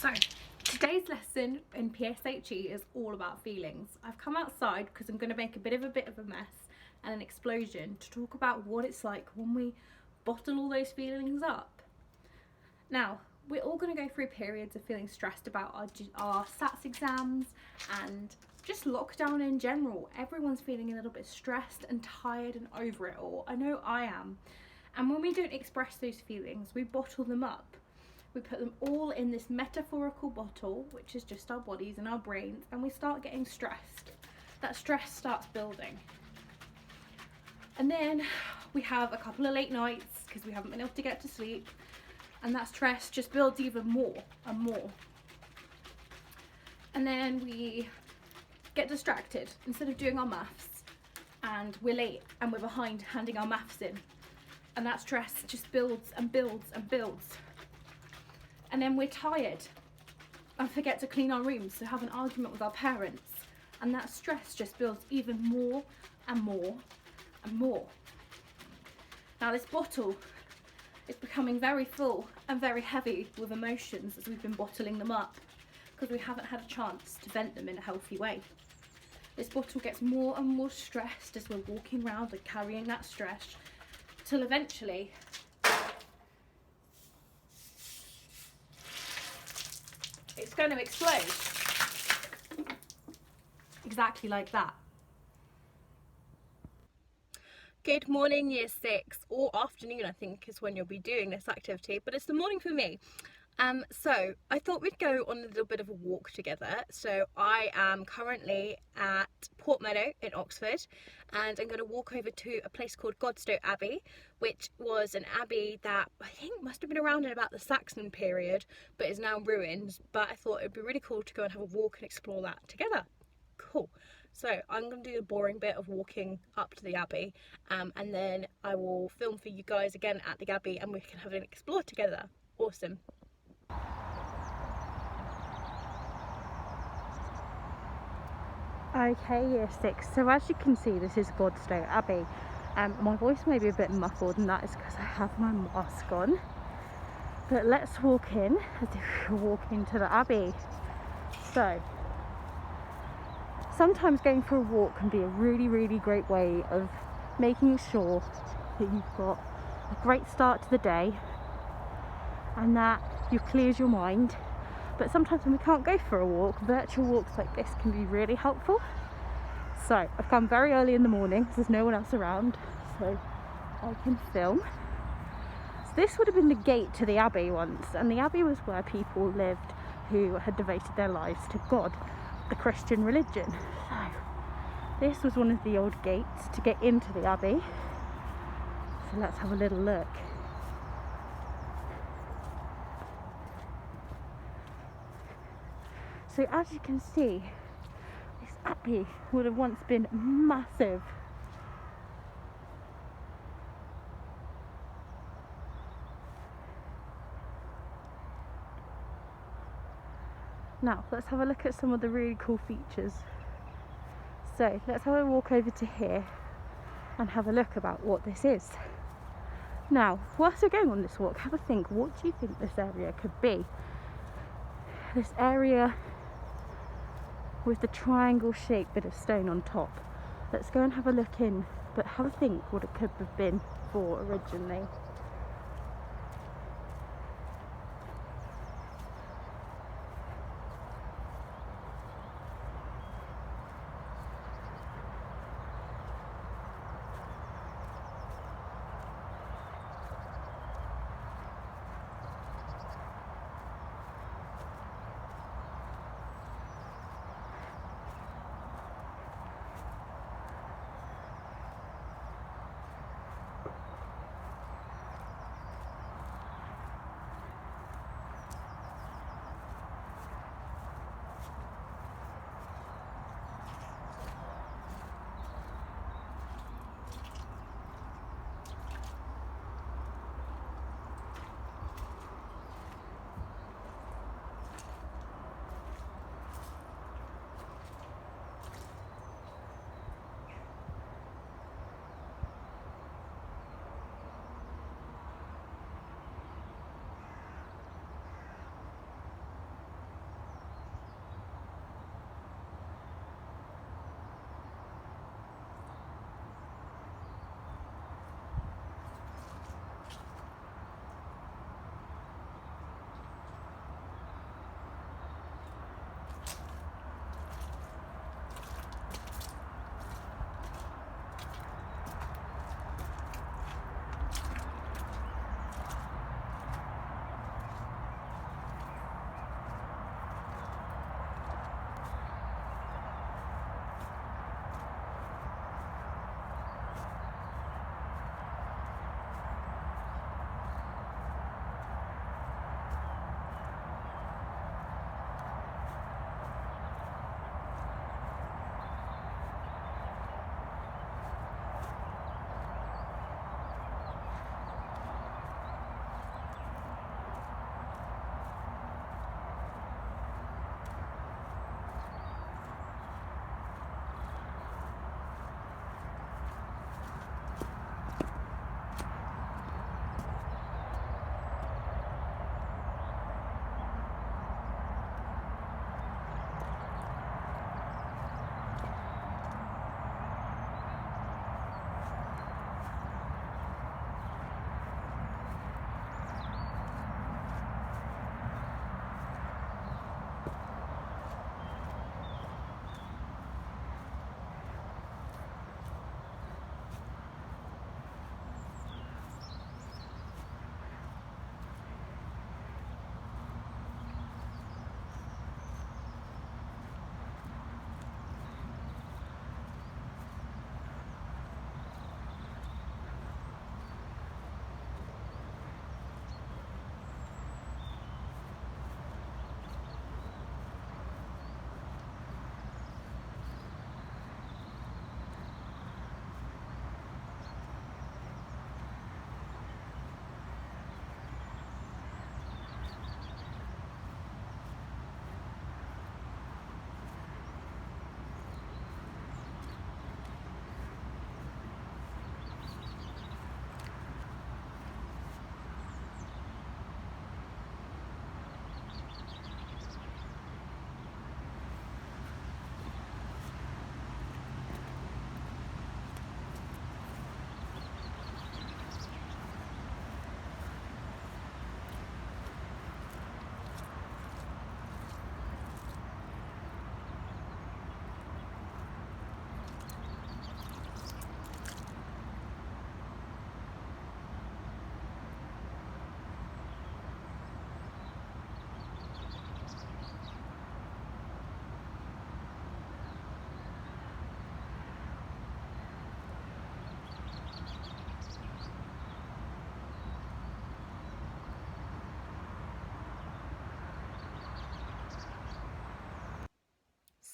So today's lesson in PSHE is all about feelings. I've come outside because I'm going to make a bit of a mess and an explosion to talk about what it's like when we bottle all those feelings up. Now, we're all going to go through periods of feeling stressed about our SATs exams and just lockdown in general. Everyone's feeling a little bit stressed and tired and over it all. I know I am. And when we don't express those feelings, we bottle them up. We put them all in this metaphorical bottle, which is just our bodies and our brains, and we start getting stressed. That stress starts building. And then we have a couple of late nights because we haven't been able to get to sleep, and that stress just builds even more and more. And then we get distracted instead of doing our maths, and we're late and we're behind handing our maths in, and that stress just builds and builds and builds. And then we're tired and forget to clean our rooms, so have an argument with our parents, and that stress just builds even more and more and more. Now this bottle is becoming very full and very heavy with emotions as we've been bottling them up because we haven't had a chance to vent them in a healthy way. This bottle gets more and more stressed as we're walking around and carrying that stress till eventually it's going to explode. Exactly like that. Good morning, year 6, or afternoon I think is when you'll be doing this activity, but it's the morning for me. So I thought we'd go on a little bit of a walk together. So I am currently at Portmeadow in Oxford, and I'm going to walk over to a place called Godstow Abbey, which was an abbey that I think must have been around in about the Saxon period, but is now ruined. But I thought it'd be really cool to go and have a walk and explore that together. Cool. So I'm going to do the boring bit of walking up to the abbey, and then I will film for you guys again at the abbey and we can have an explore together. Awesome. Okay, year 6, so as you can see this is Godstow Abbey. My voice may be a bit muffled, and that is because I have my mask on, but let's walk in as if we're walking to the abbey. So sometimes going for a walk can be a really great way of making sure that you've got a great start to the day and that you clears your mind. But sometimes when we can't go for a walk, virtual walks like this can be really helpful. So I've come very early in the morning, there's no one else around, so I can film. So this would have been the gate to the abbey once, and the abbey was where people lived who had devoted their lives to God, the Christian religion. So this was one of the old gates to get into the abbey. So let's have a little look. So as you can see, this abbey would have once been massive. Now let's have a look at some of the really cool features. So let's have a walk over to here and have a look about what this is. Now whilst we're going on this walk, have a think, what do you think this area could be? This area with the triangle shaped bit of stone on top. Let's go and have a look in, but have a think what it could have been for originally.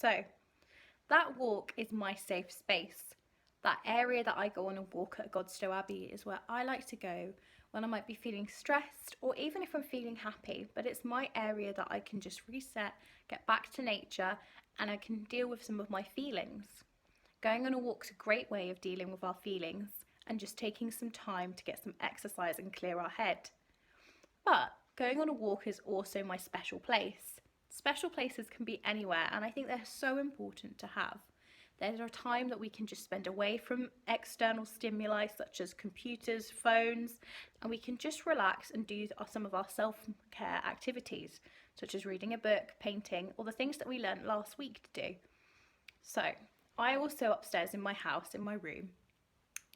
So that walk is my safe space. That area that I go on a walk at Godstow Abbey is where I like to go when I might be feeling stressed or even if I'm feeling happy. But it's my area that I can just reset, get back to nature, and I can deal with some of my feelings. Going on a walk's a great way of dealing with our feelings and just taking some time to get some exercise and clear our head. But going on a walk is also my special place. Special places can be anywhere, and I think they're so important to have. There's a time that we can just spend away from external stimuli such as computers, phones, and we can just relax and do some of our self-care activities, such as reading a book, painting, or the things that we learned last week to do. So, I also upstairs in my house, in my room,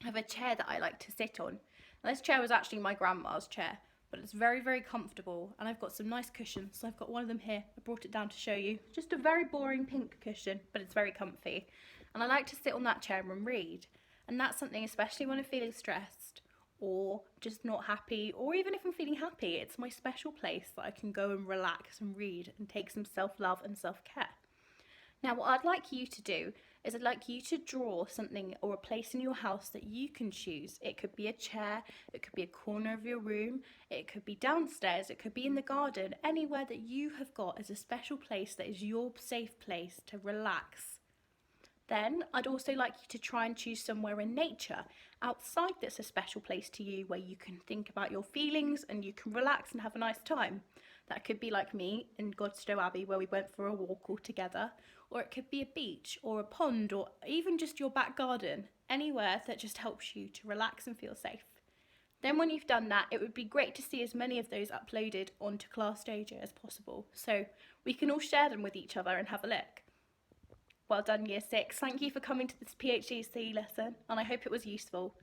have a chair that I like to sit on. Now, this chair was actually my grandma's chair, but it's very, very comfortable, and I've got some nice cushions. So I've got one of them here. I brought it down to show you. Just a very boring pink cushion, but it's very comfy. And I like to sit on that chair and read. And that's something, especially when I'm feeling stressed or just not happy, or even if I'm feeling happy, it's my special place that I can go and relax and read and take some self-love and self-care. Now, what I'd like you to do is I'd like you to draw something or a place in your house that you can choose. It could be a chair, it could be a corner of your room, it could be downstairs, it could be in the garden, anywhere that you have got as a special place that is your safe place to relax. Then I'd also like you to try and choose somewhere in nature outside that's a special place to you where you can think about your feelings and you can relax and have a nice time. That could be like me in Godstow Abbey where we went for a walk all together, or it could be a beach or a pond or even just your back garden, anywhere that just helps you to relax and feel safe. Then when you've done that, it would be great to see as many of those uploaded onto Class Dojo as possible, so we can all share them with each other and have a look. Well done, Year 6. Thank you for coming to this PSHE lesson, and I hope it was useful.